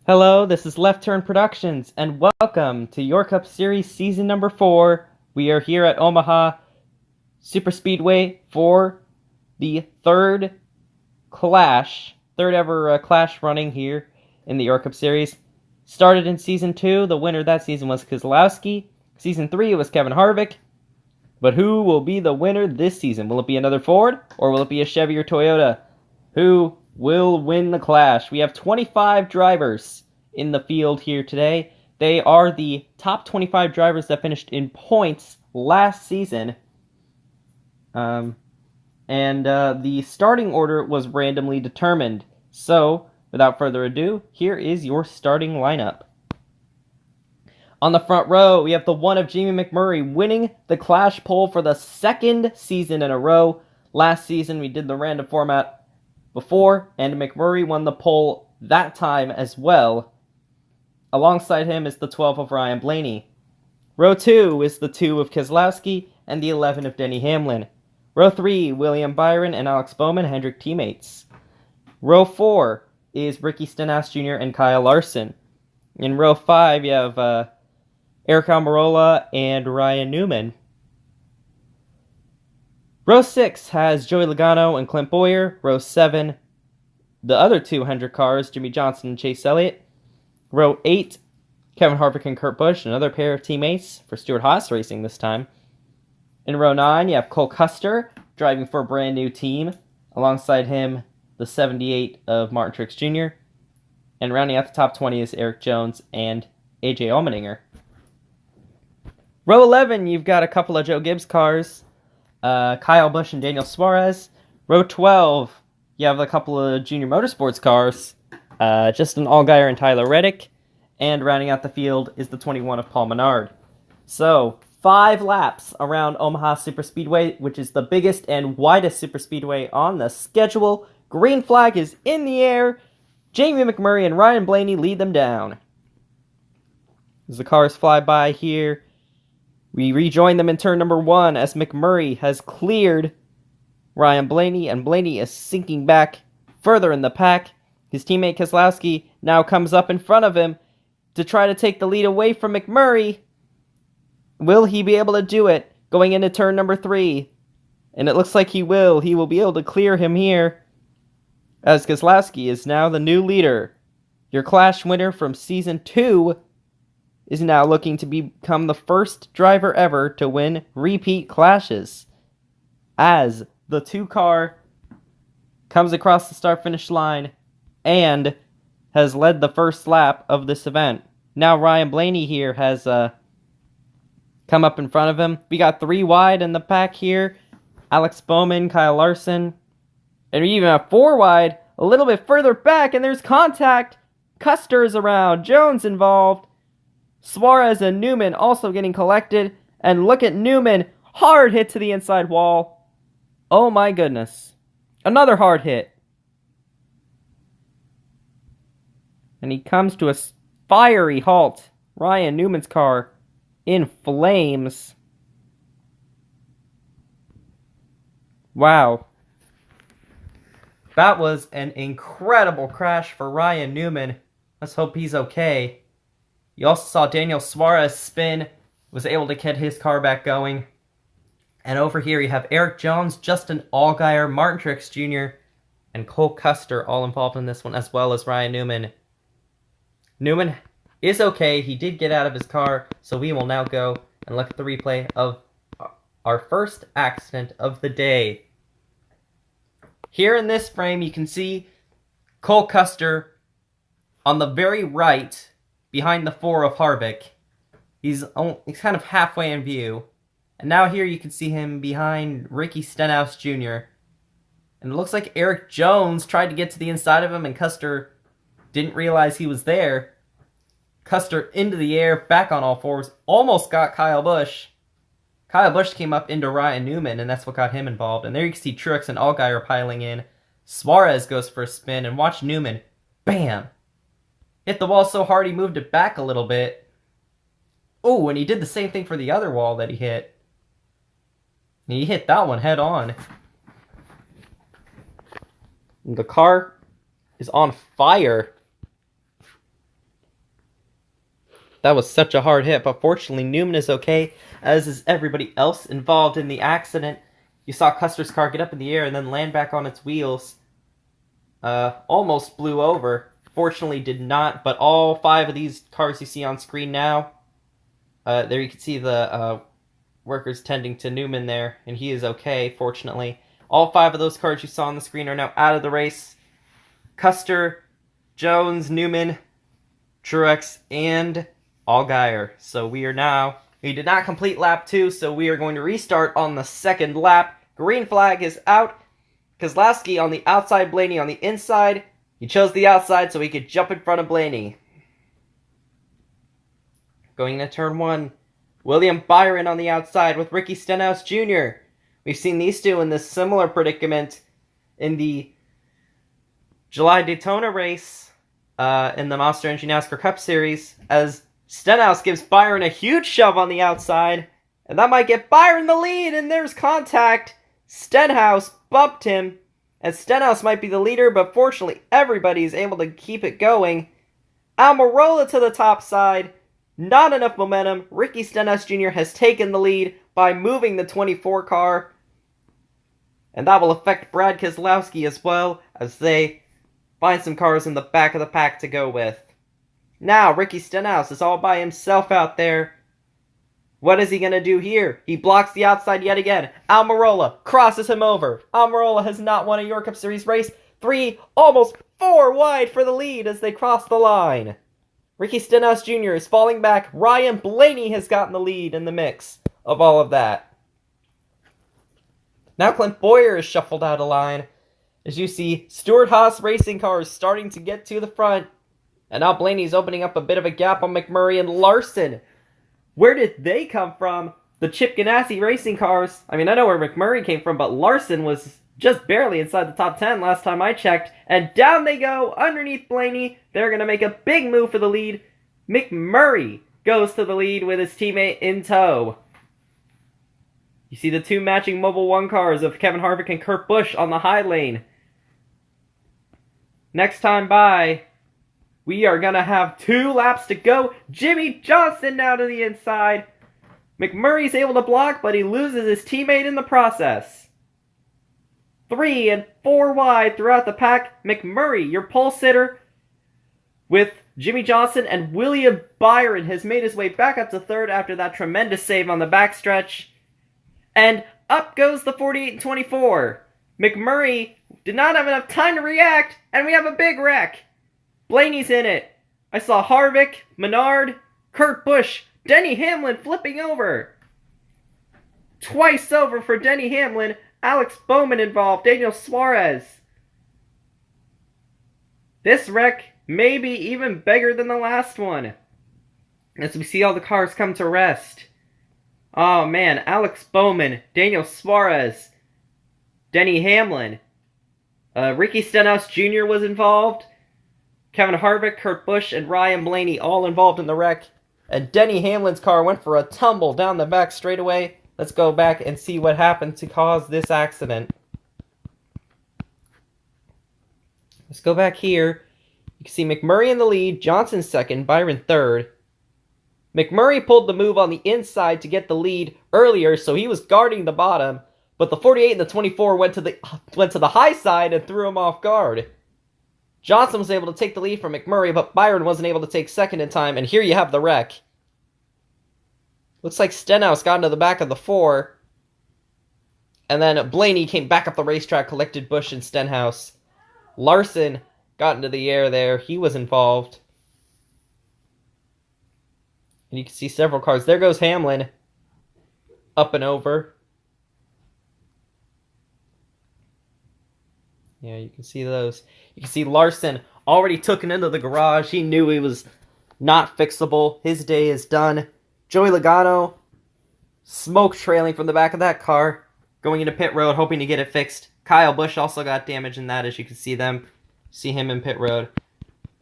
Hello, this is Left Turn Productions, and welcome to Your Cup Series Season number 4. We are here at Omaha Superspeedway for the third ever clash running here in the Your Cup Series. Started in Season 2, the winner that season was Keselowski. Season 3 was Kevin Harvick. But who will be the winner this season? Will it be another Ford, or will it be a Chevy or Toyota? Who will win the clash? We have 25 drivers in the field here today. They are the top 25 drivers that finished in points last season. The starting order was randomly determined. So, without further ado, here is your starting lineup. On the front row, we have the one of Jamie McMurray winning the Clash pole for the second season in a row. Last season, we did the random format before, and McMurray won the pole that time as well. Alongside him is the 12 of Ryan Blaney. Row 2 is the 2 of Keselowski and the 11 of Denny Hamlin. Row 3, William Byron and Alex Bowman, Hendrick teammates. Row 4 is Ricky Stenhouse Jr. and Kyle Larson. In row 5, you have Eric Almirola and Ryan Newman. Row 6 has Joey Logano and Clint Bowyer. Row 7, the other two Hendrick cars, Jimmy Johnson and Chase Elliott. Row 8, Kevin Harvick and Kurt Busch, another pair of teammates for Stewart-Haas Racing this time. In row 9, you have Cole Custer driving for a brand new team. Alongside him, the 78 of Martin Truex Jr. And rounding out the top 20 is Eric Jones and AJ Allmendinger. Row 11, you've got a couple of Joe Gibbs cars, Kyle Busch and Daniel Suarez. Row 12, you have a couple of Junior Motorsports cars, Justin Allgaier and Tyler Reddick. And rounding out the field is the 21 of Paul Menard. So, 5 laps around Omaha Superspeedway, which is the biggest and widest superspeedway on the schedule. Green flag is in the air. Jamie McMurray and Ryan Blaney lead them down. As the cars fly by here, we rejoin them in turn number 1 as McMurray has cleared Ryan Blaney, and Blaney is sinking back further in the pack. His teammate Keselowski now comes up in front of him to try to take the lead away from McMurray. Will he be able to do it going into turn number 3? And it looks like he will. He will be able to clear him here, as Keselowski is now the new leader. Your Clash winner from Season 2 is now looking to become the first driver ever to win repeat Clashes, as the 2-car comes across the start-finish line and has led the first lap of this event. Now Ryan Blaney here has come up in front of him. We got 3 wide in the pack here. Alex Bowman, Kyle Larson. And we even have 4 wide a little bit further back, and there's contact. Custer is around. Jones involved. Suarez and Newman also getting collected. And look at Newman. Hard hit to the inside wall. Oh my goodness. Another hard hit. And he comes to a fiery halt. Ryan Newman's car in flames. Wow. That was an incredible crash for Ryan Newman. Let's hope he's okay. You also saw Daniel Suarez spin, was able to get his car back going. And over here you have Eric Jones, Justin Allgaier, Martin Truex Jr., and Cole Custer all involved in this one, as well as Ryan Newman. Newman is okay. He did get out of his car, so we will now go and look at the replay of our first accident of the day. Here in this frame, you can see Cole Custer on the very right, behind the 4 of Harvick. He's kind of halfway in view. And now here you can see him behind Ricky Stenhouse Jr. And it looks like Eric Jones tried to get to the inside of him, and Custer didn't realize he was there. Custer into the air, back on all fours, almost got Kyle Busch. Kyle Busch came up into Ryan Newman, and that's what got him involved. And there you can see Truex and Allgaier piling in. Suarez goes for a spin, and watch Newman. Bam! Hit the wall so hard he moved it back a little bit. Oh, and he did the same thing for the other wall that he hit. And he hit that one head on. And the car is on fire. That was such a hard hit, but fortunately Newman is okay, as is everybody else involved in the accident. You saw Custer's car get up in the air and then land back on its wheels. Almost blew over. Fortunately did not, but all 5 of these cars you see on screen now, there you can see the workers tending to Newman there, and he is okay, fortunately. All 5 of those cars you saw on the screen are now out of the race. Custer, Jones, Newman, Truex, and Allgaier. So we did not complete lap 2, so we are going to restart on the second lap. Green flag is out. Keselowski on the outside, Blaney on the inside. He chose the outside so he could jump in front of Blaney. Going into turn 1, William Byron on the outside with Ricky Stenhouse Jr. We've seen these two in this similar predicament in the July Daytona race in the Monster Energy NASCAR Cup Series, as Stenhouse gives Byron a huge shove on the outside, and that might get Byron the lead, and there's contact. Stenhouse bumped him, and Stenhouse might be the leader, but fortunately everybody is able to keep it going. Almirola to the top side. Not enough momentum. Ricky Stenhouse Jr. has taken the lead by moving the 24 car. And that will affect Brad Keselowski as well, as they find some cars in the back of the pack to go with. Now, Ricky Stenhouse is all by himself out there. What is he going to do here? He blocks the outside yet again. Almirola crosses him over. Almirola has not won a York Cup Series race. 3, almost 4 wide for the lead as they cross the line. Ricky Stenhouse Jr. is falling back. Ryan Blaney has gotten the lead in the mix of all of that. Now Clint Bowyer is shuffled out of line, as you see Stewart-Haas racing cars starting to get to the front. And now Blaney's opening up a bit of a gap on McMurray and Larson. Where did they come from? The Chip Ganassi racing cars. I mean, I know where McMurray came from, but Larson was just barely inside the top 10 last time I checked. And down they go underneath Blaney. They're going to make a big move for the lead. McMurray goes to the lead with his teammate in tow. You see the 2 matching Mobil 1 cars of Kevin Harvick and Kurt Busch on the high lane. Next time by, we are going to have 2 laps to go. Jimmy Johnson now to the inside. McMurray's able to block, but he loses his teammate in the process. 3 and 4 wide throughout the pack. McMurray, your pole sitter, with Jimmy Johnson, and William Byron has made his way back up to 3rd after that tremendous save on the backstretch. And up goes the 48 and 24. McMurray did not have enough time to react, and we have a big wreck. Blaney's in it. I saw Harvick, Menard, Kurt Busch, Denny Hamlin flipping over. Twice over for Denny Hamlin. Alex Bowman involved. Daniel Suarez. This wreck may be even bigger than the last one, as we see all the cars come to rest. Oh man, Alex Bowman, Daniel Suarez, Denny Hamlin, Ricky Stenhouse Jr. was involved, Kevin Harvick, Kurt Busch, and Ryan Blaney all involved in the wreck. And Denny Hamlin's car went for a tumble down the back straightaway. Let's go back and see what happened to cause this accident. Let's go back here. You can see McMurray in the lead, Johnson 2nd, Byron 3rd. McMurray pulled the move on the inside to get the lead earlier, so he was guarding the bottom. But the 48 and the 24 went to the high side and threw him off guard. Johnson was able to take the lead from McMurray, but Byron wasn't able to take 2nd in time, and here you have the wreck. Looks like Stenhouse got into the back of the 4. And then Blaney came back up the racetrack, collected Busch and Stenhouse. Larson got into the air there. He was involved. And you can see several cars. There goes Hamlin. Up and over. Yeah, you can see those. You can see Larson already took it into the garage. He knew he was not fixable. His day is done. Joey Logano, smoke trailing from the back of that car, going into pit road, hoping to get it fixed. Kyle Busch also got damage in that, as you can see him in pit road.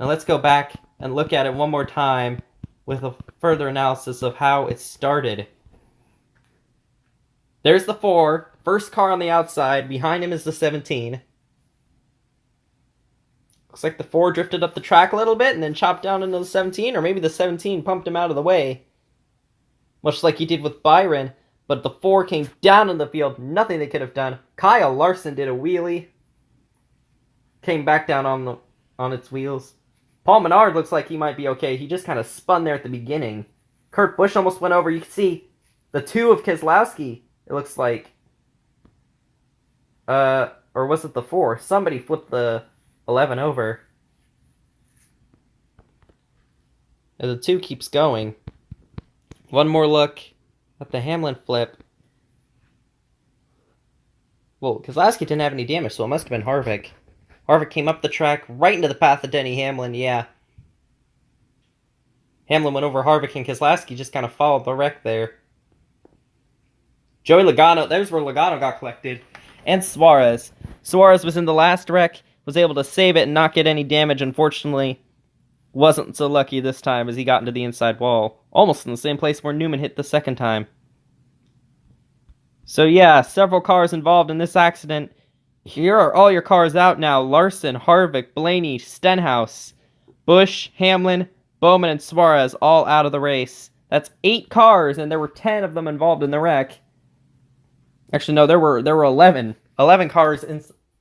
Now let's go back and look at it one more time with a further analysis of how it started. There's the 4, first car on the outside. Behind him is the 17. Looks like the 4 drifted up the track a little bit and then chopped down into the 17, or maybe the 17 pumped him out of the way. Much like he did with Byron, but the 4 came down in the field. Nothing they could have done. Kyle Larson did a wheelie. Came back down on its wheels. Paul Menard looks like he might be okay. He just kind of spun there at the beginning. Kurt Busch almost went over. You can see the 2 of Keselowski, it looks like. Or was it the 4? Somebody flipped the 11 over. And the 2 keeps going. One more look at the Hamlin flip. Well, Keselowski didn't have any damage, so it must have been Harvick. Harvick came up the track, right into the path of Denny Hamlin, yeah. Hamlin went over Harvick, and Keselowski just kind of followed the wreck there. Joey Logano, there's where Logano got collected. And Suarez. Suarez was in the last wreck, was able to save it and not get any damage, unfortunately. Wasn't so lucky this time as he got into the inside wall. Almost in the same place where Newman hit the second time. So yeah, several cars involved in this accident. Here are all your cars out now. Larson, Harvick, Blaney, Stenhouse, Busch, Hamlin, Bowman, and Suarez all out of the race. That's 8 cars, and there were 10 of them involved in the wreck. Actually, no, there were 11. 11 cars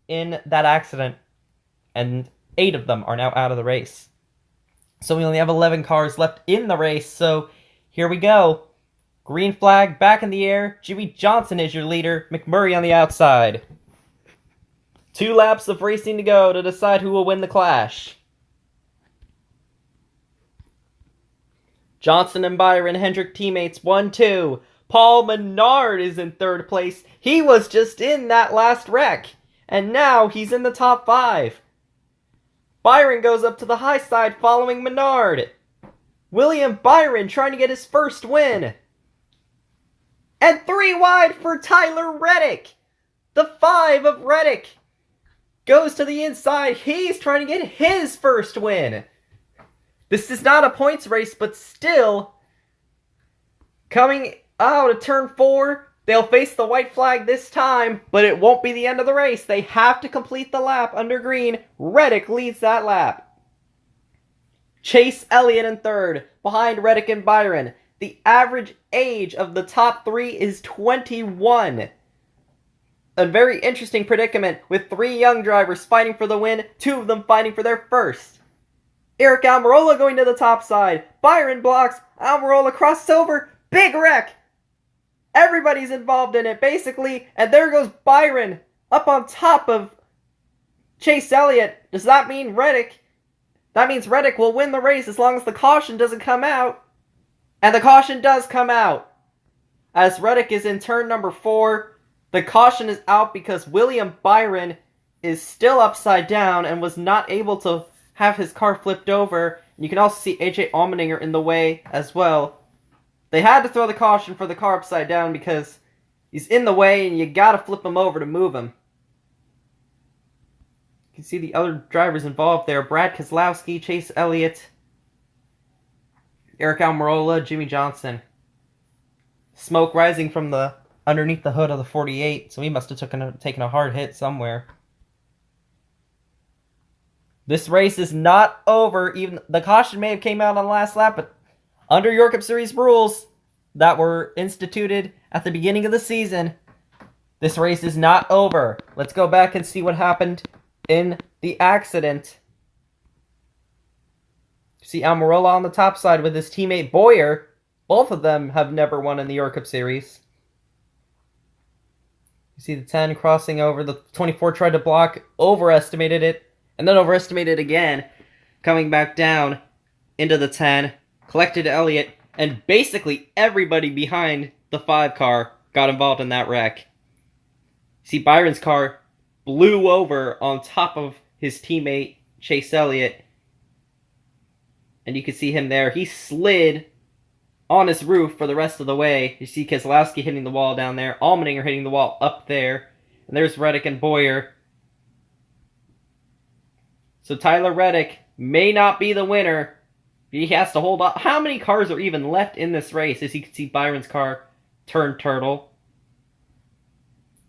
in that accident, and 8 of them are now out of the race. So we only have 11 cars left in the race, so here we go. Green flag back in the air. Jimmie Johnson is your leader. McMurray on the outside. 2 laps of racing to go to decide who will win the clash. Johnson and Byron Hendrick teammates 1-2. Paul Menard is in 3rd place. He was just in that last wreck, and now he's in the top 5. Byron goes up to the high side following Menard. William Byron trying to get his first win. And 3 wide for Tyler Reddick. The 5 of Reddick goes to the inside. He's trying to get his first win. This is not a points race, but still, coming out of turn 4, they'll face the white flag this time, but it won't be the end of the race. They have to complete the lap under green. Reddick leads that lap. Chase Elliott in 3rd, behind Reddick and Byron. The average age of the top 3 is 21. A very interesting predicament with 3 young drivers fighting for the win, 2 of them fighting for their first. Eric Almirola going to the top side. Byron blocks. Almirola crosses over. Big wreck. Everybody's involved in it, basically. And there goes Byron up on top of Chase Elliott. Does that mean Reddick? That means Reddick will win the race as long as the caution doesn't come out. And the caution does come out. As Reddick is in turn number 4. The caution is out because William Byron is still upside down and was not able to have his car flipped over. You can also see AJ Allmendinger in the way as well. They had to throw the caution for the car upside down because he's in the way and you gotta flip him over to move him. You can see the other drivers involved there. Brad Keselowski, Chase Elliott, Eric Almirola, Jimmie Johnson. Smoke rising from underneath the hood of the 48, so he must have taken a hard hit somewhere. This race is not over. Even the caution may have came out on the last lap, but under York Cup Series rules that were instituted at the beginning of the season, this race is not over. Let's go back and see what happened in the accident. See Almirola on the top side with his teammate Boyer. Both of them have never won in the York Cup Series. You see the 10 crossing over. The 24 tried to block, overestimated it, and then overestimated again. Coming back down into the 10, collected Elliott, and basically everybody behind the 5 car got involved in that wreck. See Byron's car blew over on top of his teammate Chase Elliott. And you can see him there. He slid on his roof for the rest of the way. You see Keselowski hitting the wall down there. Allmendinger hitting the wall up there. And there's Reddick and Boyer. So Tyler Reddick may not be the winner. He has to hold on. How many cars are even left in this race? As you can see Byron's car turn turtle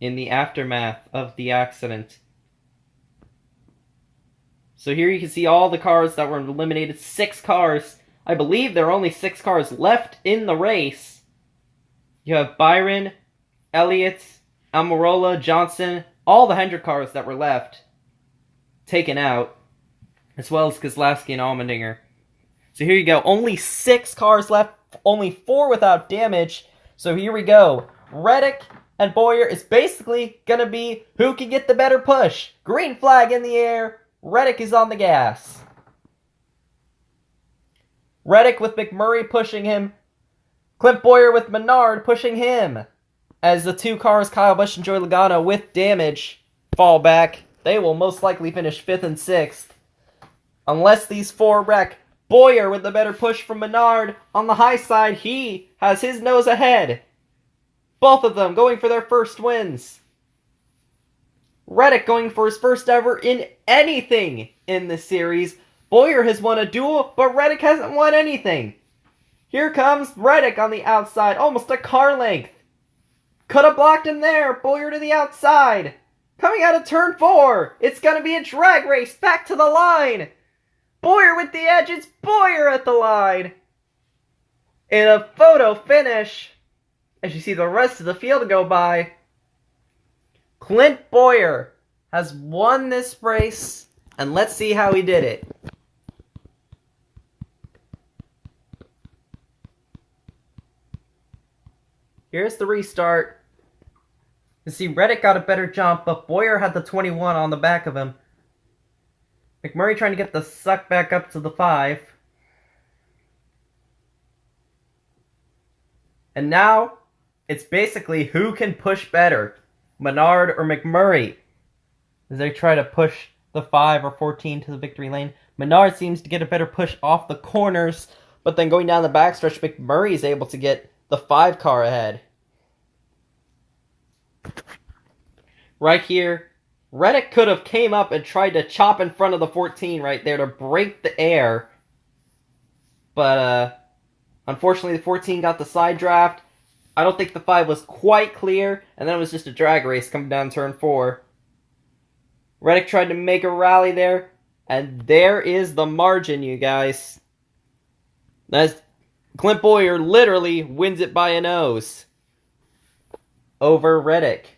in the aftermath of the accident. So here you can see all the cars that were eliminated. 6 cars. I believe there are only 6 cars left in the race. You have Byron, Elliott, Almirola, Johnson, all the Hendrick cars that were left taken out, as well as Keselowski and Allmendinger. So here you go. Only 6 cars left. Only 4 without damage. So here we go. Reddick and Bowyer is basically going to be who can get the better push. Green flag in the air. Reddick is on the gas. Reddick with McMurray pushing him. Clint Bowyer with Menard pushing him. As the 2 cars, Kyle Busch and Joey Logano, with damage, fall back. They will most likely finish 5th and 6th. Unless these 4 wreck. Bowyer with the better push from Menard. On the high side, he has his nose ahead. Both of them going for their first wins. Reddick going for his first ever in anything in this series. Bowyer has won a duel, but Reddick hasn't won anything. Here comes Reddick on the outside, almost a car length. Could have blocked him there. Bowyer to the outside. Coming out of turn 4. It's going to be a drag race back to the line. Bowyer with the edge. It's Bowyer at the line. In a photo finish, as you see the rest of the field go by, Clint Bowyer has won this race, and let's see how he did it. Here's the restart. You see, Reddick got a better jump, but Bowyer had the 21 on the back of him. McMurray trying to get the suck back up to the 5. And now, it's basically who can push better, Menard or McMurray, as they try to push the 5 or 14 to the victory lane. Menard seems to get a better push off the corners, but then going down the backstretch, McMurray is able to get the 5 car ahead. Right here, Reddick could have came up and tried to chop in front of the 14 right there to break the air. But, unfortunately, the 14 got the side draft. I don't think the 5 was quite clear, and then it was just a drag race coming down turn 4. Reddick tried to make a rally there, and there is the margin, you guys. That's Clint Bowyer literally wins it by a nose over Reddick.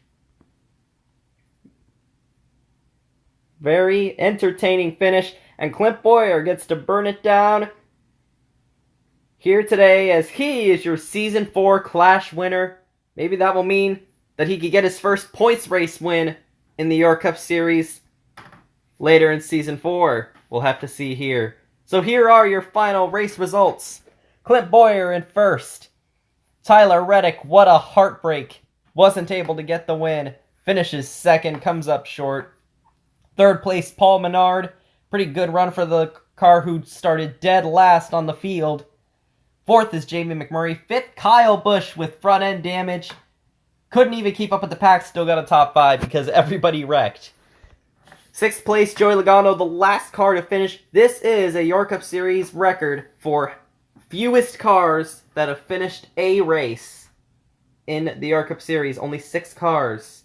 Very entertaining finish, and Clint Bowyer gets to burn it down here today as he is your Season 4 Clash winner. Maybe that will mean that he could get his first points race win in the Euro Cup Series later in Season 4. We'll have to see here. So here are your final race results. Clint Bowyer in first. Tyler Reddick, what a heartbreak. Wasn't able to get the win. Finishes second, comes up short. Third place, Paul Menard. Pretty good run for the car who started dead last on the field. Fourth is Jamie McMurray. Fifth, Kyle Busch with front end damage. Couldn't even keep up with the pack, still got a top 5 because everybody wrecked. Sixth place, Joey Logano, the last car to finish. This is a Euro Cup Series record for fewest cars that have finished a race in the Euro Cup Series. Only 6 cars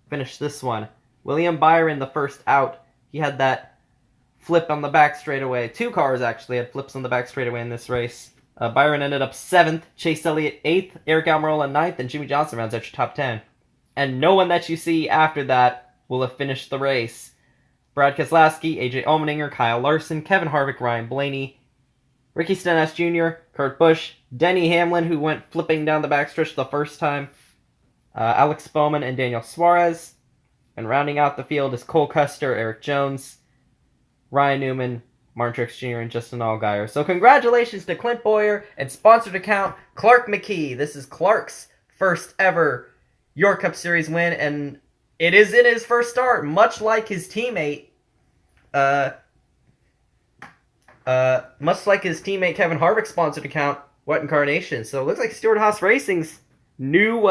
finished this one. William Byron, the first out. He had that flip on the back straightaway. 2 cars actually had flips on the back straightaway in this race. Byron ended up 7th, Chase Elliott 8th, Eric Almirola 9th, and Jimmy Johnson rounds out your top 10. And no one that you see after that will have finished the race. Brad Keselowski, AJ Allmendinger, Kyle Larson, Kevin Harvick, Ryan Blaney, Ricky Stenhouse Jr., Kurt Busch, Denny Hamlin, who went flipping down the backstretch the first time, Alex Bowman, and Daniel Suarez. And rounding out the field is Cole Custer, Eric Jones, Ryan Newman, Martin Truex Jr., and Justin Allgaier. So congratulations to Clint Bowyer and sponsored account Clark McKee. This is Clark's first ever Euro Cup Series win, and it is in his first start, much like his teammate, Kevin Harvick's sponsored account, What Incarnation. So it looks like Stewart Haas Racing's new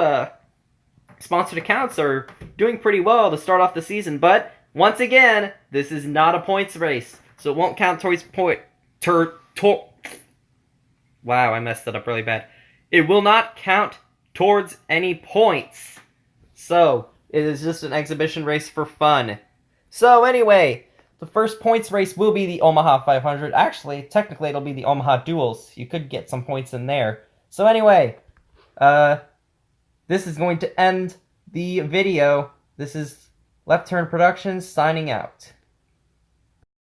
sponsored accounts are doing pretty well to start off the season, but once again, this is not a points race, so it won't count towards wow, I messed that up really bad. It will not count towards any points. So, it is just an exhibition race for fun. So anyway, The first points race will be the Omaha 500. Actually, technically, it'll be the Omaha Duels. You could get some points in there. So anyway, this is going to end the video. This is Left Turn Productions signing out.